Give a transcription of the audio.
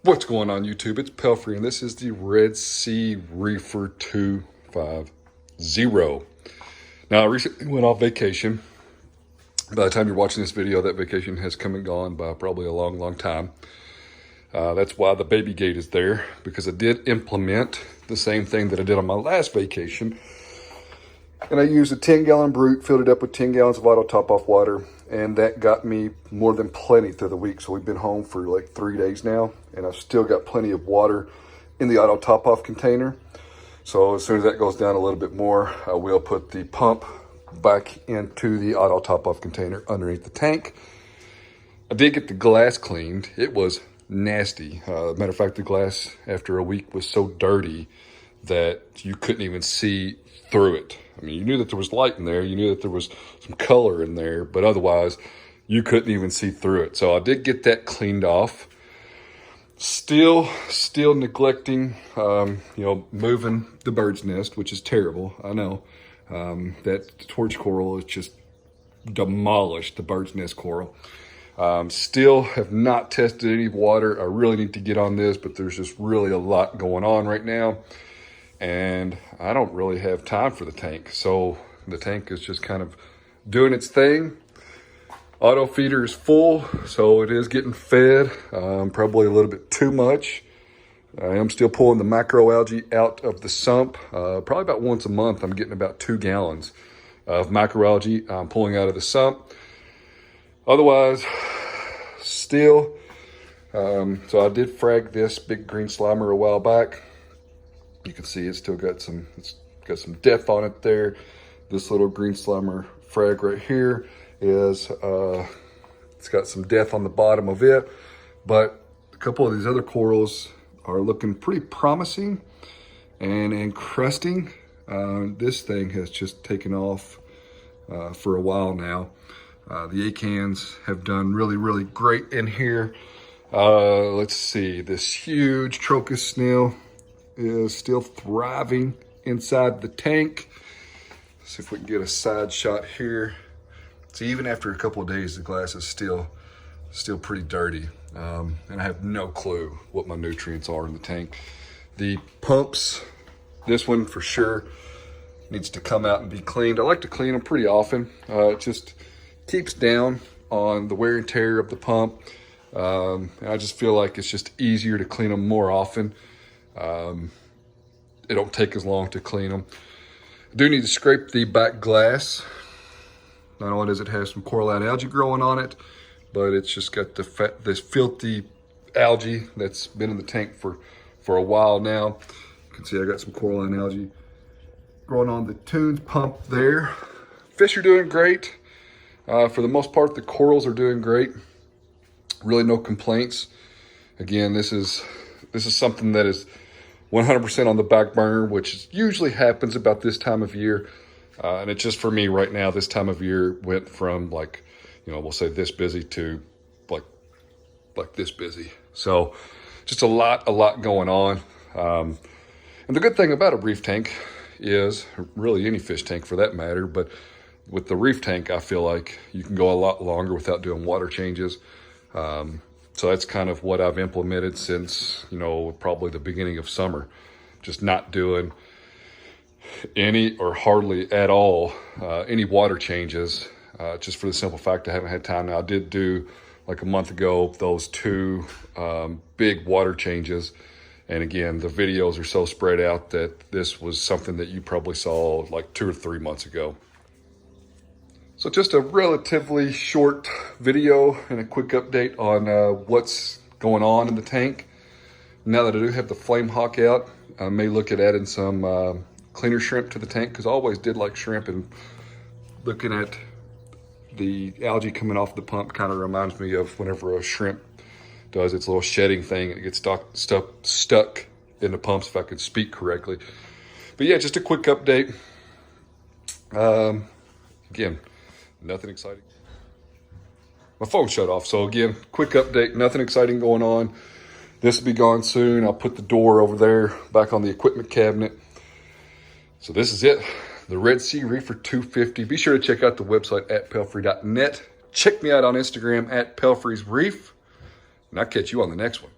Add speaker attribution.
Speaker 1: What's going on, YouTube? It's Pelfrey, and this is the Red Sea Reefer 250. Now, I recently went off vacation. By the time you're watching this video, that vacation has come and gone by probably a long, long time. That's why the baby gate is there, because I did implement the same thing that I did on my last vacation. And I used a 10-gallon brute, filled it up with 10 gallons of auto top-off water, and that got me more than plenty through the week. So we've been home for like 3 days now, and I've still got plenty of water in the auto top-off container. So as soon as that goes down a little bit more, I will put the pump back into the auto top-off container underneath the tank. I did get the glass cleaned. It was nasty. Matter of fact, the glass after a week was so dirty that you couldn't even see through it. I mean, you knew that there was light in there, you knew that there was some color in there, but otherwise you couldn't even see through it. So I did get that cleaned off. Still neglecting, moving the bird's nest, which is terrible. I know that torch coral has just demolished the bird's nest coral. Still have not tested any water. I really need to get on this, but there's just really a lot going on right now. And I don't really have time for the tank. So the tank is just kind of doing its thing. Auto feeder is full, so it is getting fed, probably a little bit too much. I am still pulling the macroalgae out of the sump. Probably about once a month, I'm getting about 2 gallons of macroalgae I'm pulling out of the sump. Otherwise, still, so I did frag this big green slimer a while back. You can see it's still got some depth on it there. This little green slimer frag right here is, it's got some depth on the bottom of it, but a couple of these other corals are looking pretty promising and encrusting. This thing has just taken off for a while now. The acans have done really, really great in here. Let's see, this huge Trocus snail is still thriving inside the tank. Let's see if we can get a side shot here. So even after a couple of days, the glass is still pretty dirty. And I have no clue what my nutrients are in the tank. The pumps, this one for sure needs to come out and be cleaned. I like to clean them pretty often. It just keeps down on the wear and tear of the pump. And I just feel like it's just easier to clean them more often. It don't take as long to clean them. I do need to scrape the back glass. Not only does it have some coralline algae growing on it, but it's just got this filthy algae that's been in the tank for a while now. You can see I got some coralline algae growing on the Tunze pump there. Fish are doing great. For the most part, the corals are doing great. Really no complaints. Again, this is something that is 100% on the back burner, which usually happens about this time of year. And it's just for me right now, this time of year went from like, we'll say this busy to like this busy. So just a lot going on. And the good thing about a reef tank is, really any fish tank for that matter, but with the reef tank, I feel like you can go a lot longer without doing water changes. So that's kind of what I've implemented since, probably the beginning of summer. Just not doing any or hardly at all any water changes, just for the simple fact I haven't had time. Now, I did do, like a month ago, those 2 big water changes. And again, the videos are so spread out that this was something that you probably saw like 2 or 3 months ago. So just a relatively short video and a quick update on what's going on in the tank. Now that I do have the Flame Hawk out, I may look at adding some cleaner shrimp to the tank, because I always did like shrimp, and looking at the algae coming off the pump kind of reminds me of whenever a shrimp does its little shedding thing, it gets stuck in the pumps, if I could speak correctly. But yeah, just a quick update. Again, nothing exciting. My phone shut off. So again, quick update, nothing exciting going on. This will be gone soon. I'll put the door over there back on the equipment cabinet. So this is it, the Red Sea Reefer 250. Be sure to check out the website at pelfrey.net. Check me out on Instagram at pelfreysreef. And I'll catch you on the next one.